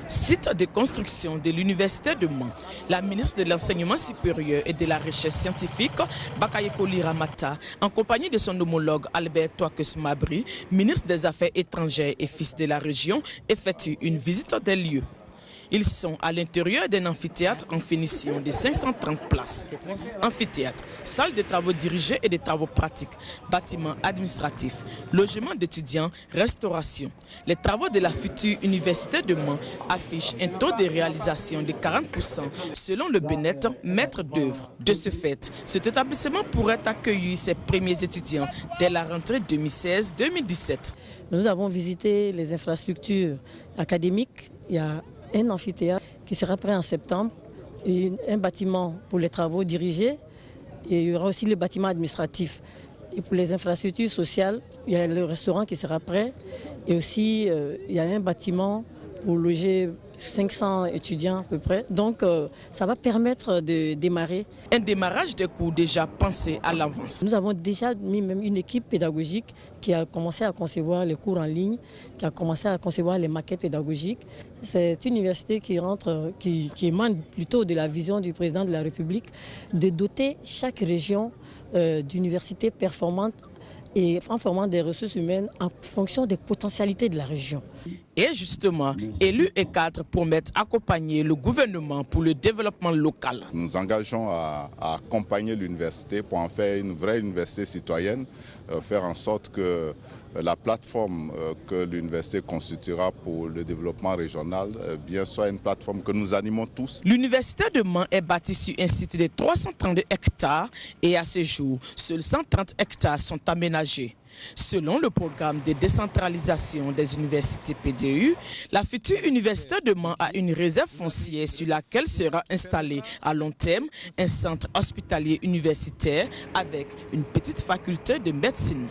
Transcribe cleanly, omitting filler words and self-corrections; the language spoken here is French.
Site de construction de l'Université de Mans, la ministre de l'Enseignement supérieur et de la Recherche scientifique, Bakayekoli Ramata, en compagnie de son homologue Albert Touakeus Mabry, ministre des Affaires étrangères et fils de la région, effectuent une visite des lieux. Ils sont à l'intérieur d'un amphithéâtre en finition de 530 places. Amphithéâtre, salle de travaux dirigés et de travaux pratiques, bâtiments administratifs, logements d'étudiants, restauration. Les travaux de la future Université de Mans affichent un taux de réalisation de 40% selon le Benet, maître d'œuvre. De ce fait, cet établissement pourrait accueillir ses premiers étudiants dès la rentrée 2016-2017. Nous avons visité les infrastructures académiques. Il y a un amphithéâtre qui sera prêt en septembre, et un bâtiment pour les travaux dirigés, et il y aura aussi le bâtiment administratif. Et pour les infrastructures sociales, il y a le restaurant qui sera prêt, et aussi il y a un bâtiment pour loger 500 étudiants à peu près. Donc ça va permettre de démarrer. Un démarrage de cours déjà pensé à l'avance. Nous avons déjà mis même une équipe pédagogique qui a commencé à concevoir les cours en ligne, qui a commencé à concevoir les maquettes pédagogiques. C'est une université qui émane plutôt de la vision du président de la République de doter chaque région d'universités performantes et en formant des ressources humaines en fonction des potentialités de la région. Et justement, élus et cadres promettent accompagner le gouvernement pour le développement local. Nous engageons à accompagner l'université pour en faire une vraie université citoyenne, faire en sorte que la plateforme que l'université constituera pour le développement régional soit une plateforme que nous animons tous. L'université de Mans est bâtie sur un site de 332 hectares et à ce jour, seuls 130 hectares sont aménagés. Selon le programme de décentralisation des universités PDU, la future université de Mans a une réserve foncière sur laquelle sera installé à long terme un centre hospitalier universitaire avec une petite faculté de médecine.